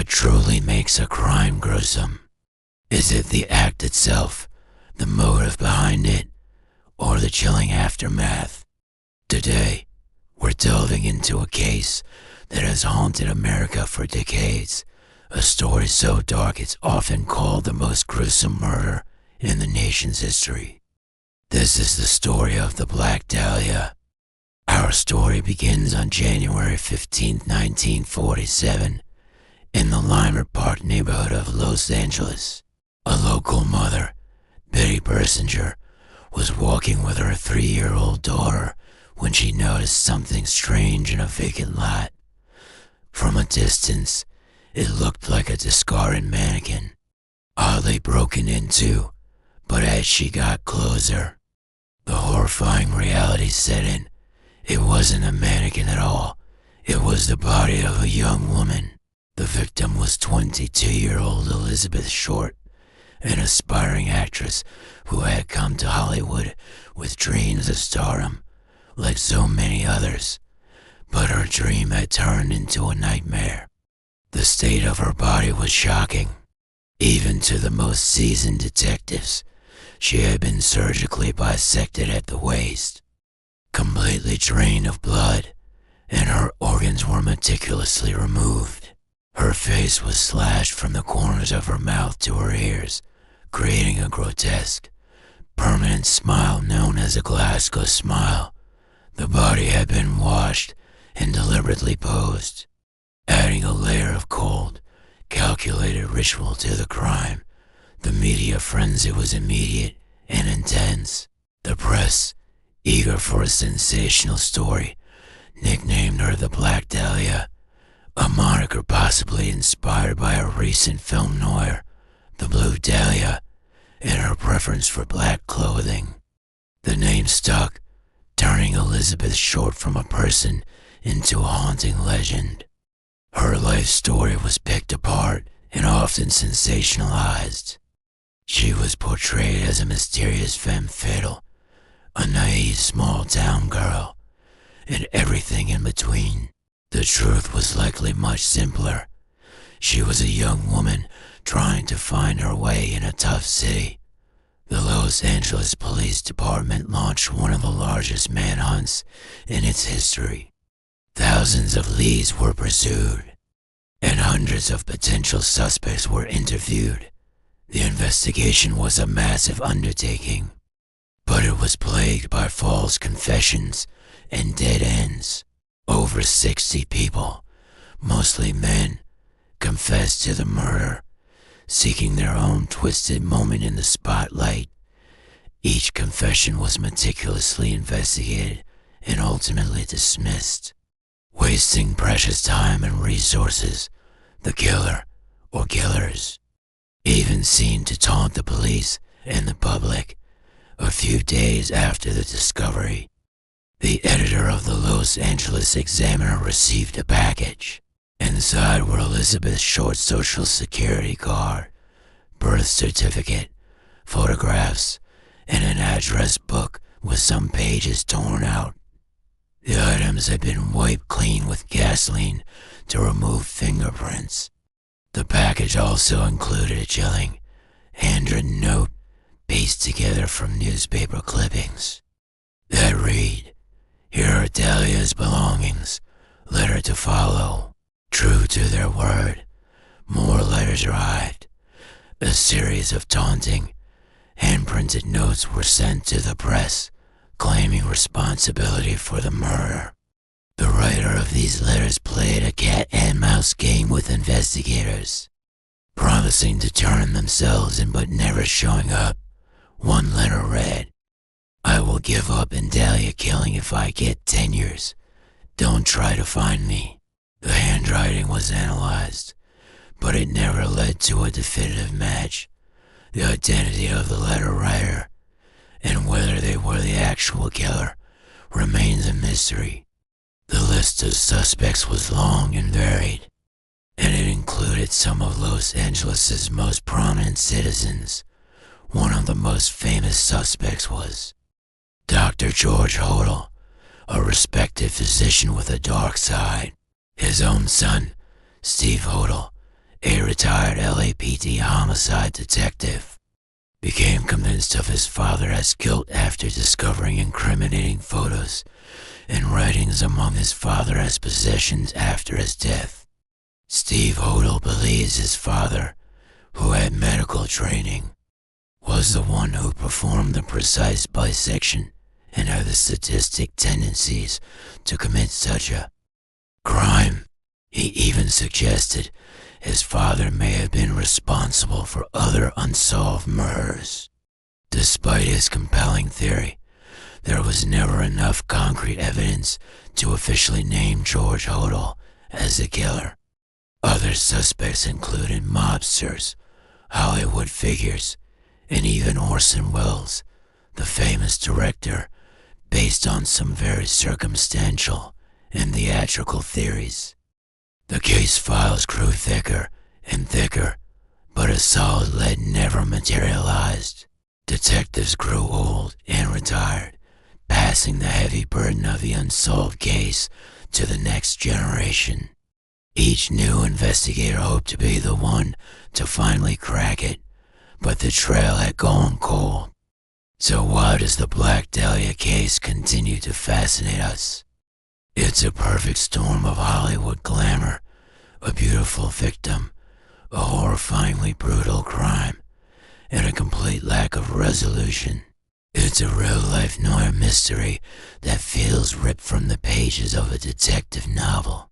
What truly makes a crime gruesome? Is it the act itself, the motive behind it, or the chilling aftermath? Today, we're delving into a case that has haunted America for decades, a story so dark it's often called the most gruesome murder in the nation's history. This is the story of the Black Dahlia. Our story begins on January 15, 1947, in the Lima Park neighborhood of Los Angeles. A local mother, Betty Bersinger, was walking with her 3-year-old daughter when she noticed something strange in a vacant lot. From a distance, it looked like a discarded mannequin, oddly broken into, but as she got closer, the horrifying reality set in. It wasn't a mannequin at all. It was the body of a young woman. The victim was 22-year-old Elizabeth Short, an aspiring actress who had come to Hollywood with dreams of stardom, like so many others. But her dream had turned into a nightmare. The state of her body was shocking. Even to the most seasoned detectives, she had been surgically bisected at the waist, completely drained of blood, and her organs were meticulously removed. Her face was slashed from the corners of her mouth to her ears, creating a grotesque, permanent smile known as a Glasgow smile. The body had been washed and deliberately posed, adding a layer of cold, calculated ritual to the crime. The media frenzy was immediate and intense. The press, eager for a sensational story, nicknamed her the Black Dahlia, a moniker possibly inspired by a recent film noir, The Blue Dahlia, and her preference for black clothing. The name stuck, turning Elizabeth Short from a person into a haunting legend. Her life story was picked apart and often sensationalized. She was portrayed as a mysterious femme fatale, a naive small-town girl, and everything in between. The truth was likely much simpler. She was a young woman trying to find her way in a tough city. The Los Angeles Police Department launched one of the largest manhunts in its history. Thousands of leads were pursued, and hundreds of potential suspects were interviewed. The investigation was a massive undertaking, but it was plagued by false confessions and dead ends. Over 60 people, mostly men, confessed to the murder, seeking their own twisted moment in the spotlight. Each confession was meticulously investigated and ultimately dismissed. Wasting precious time and resources, the killer, or killers, even seemed to taunt the police and the public. A few days after the discovery, the editor of the Los Angeles Examiner received a package. Inside were Elizabeth Short's social security card, birth certificate, photographs, and an address book with some pages torn out. The items had been wiped clean with gasoline to remove fingerprints. The package also included a chilling, handwritten note pieced together from newspaper clippings that read, "Here are Dahlia's belongings, letter to follow." True to their word, more letters arrived. A series of taunting, hand-printed notes were sent to the press, claiming responsibility for the murder. The writer of these letters played a cat-and-mouse game with investigators, promising to turn themselves in but never showing up. One letter read, "I will give up in Dahlia killing if I get 10 years. Don't try to find me." The handwriting was analyzed, but it never led to a definitive match. The identity of the letter writer, and whether they were the actual killer, remains a mystery. The list of suspects was long and varied, and it included some of Los Angeles' most prominent citizens. One of the most famous suspects was Dr. George Hodel, a respected physician with a dark side. His own son, Steve Hodel, a retired LAPD homicide detective, became convinced of his father's guilt after discovering incriminating photos and writings among his father's possessions after his death. Steve Hodel believes his father, who had medical training, was the one who performed the precise bisection and had the sadistic tendencies to commit such a crime. He even suggested his father may have been responsible for other unsolved murders. Despite his compelling theory, there was never enough concrete evidence to officially name George Hodel as the killer. Other suspects included mobsters, Hollywood figures, and even Orson Welles, the famous director, based on some very circumstantial and theatrical theories. The case files grew thicker and thicker, but a solid lead never materialized. Detectives grew old and retired, passing the heavy burden of the unsolved case to the next generation. Each new investigator hoped to be the one to finally crack it, but the trail had gone cold. So why does the Black Dahlia case continue to fascinate us? It's a perfect storm of Hollywood glamour, a beautiful victim, a horrifyingly brutal crime, and a complete lack of resolution. It's a real-life noir mystery that feels ripped from the pages of a detective novel.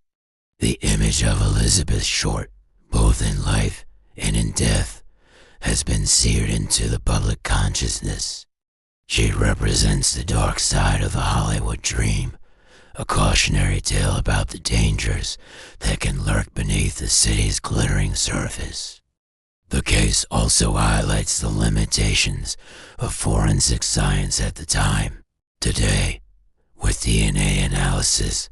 The image of Elizabeth Short, both in life and in death, has been seared into the public consciousness. She represents the dark side of the Hollywood dream, a cautionary tale about the dangers that can lurk beneath the city's glittering surface. The case also highlights the limitations of forensic science at the time. Today, with DNA analysis,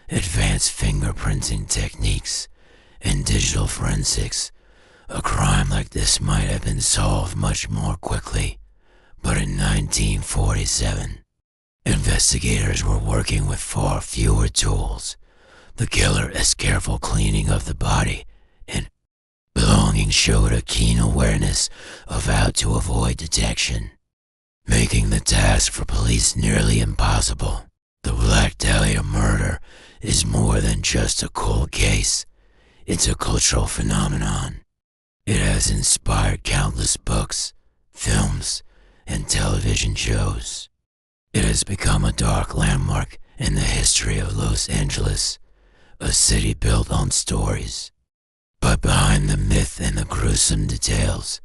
advanced fingerprinting techniques, and digital forensics, a crime like this might have been solved much more quickly. But in 1947, investigators were working with far fewer tools. The killer's careful cleaning of the body and belongings showed a keen awareness of how to avoid detection, making the task for police nearly impossible. The Black Dahlia murder is more than just a cold case. It's a cultural phenomenon. It has inspired countless books, films, and television shows. It has become a dark landmark in the history of Los Angeles, a city built on stories. But behind the myth and the gruesome details,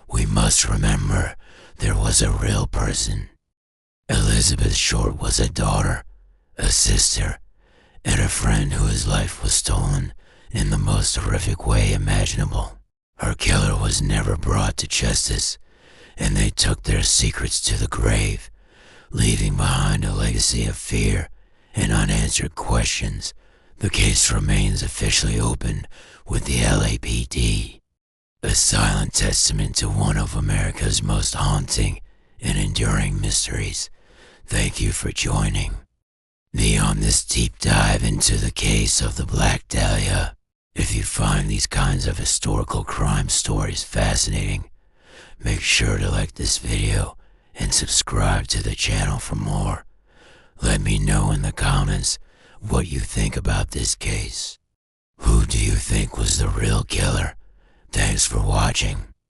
we must remember there was a real person. Elizabeth Short was a daughter, a sister, and a friend whose life was stolen in the most horrific way imaginable. Her killer was never brought to justice, and they took their secrets to the grave, leaving behind a legacy of fear and unanswered questions. The case remains officially open with the LAPD, a silent testament to one of America's most haunting and enduring mysteries. Thank you for joining me on this deep dive into the case of the Black Dahlia. If you find these kinds of historical crime stories fascinating, make sure to like this video and subscribe to the channel for more. Let me know in the comments what you think about this case. Who do you think was the real killer? Thanks for watching.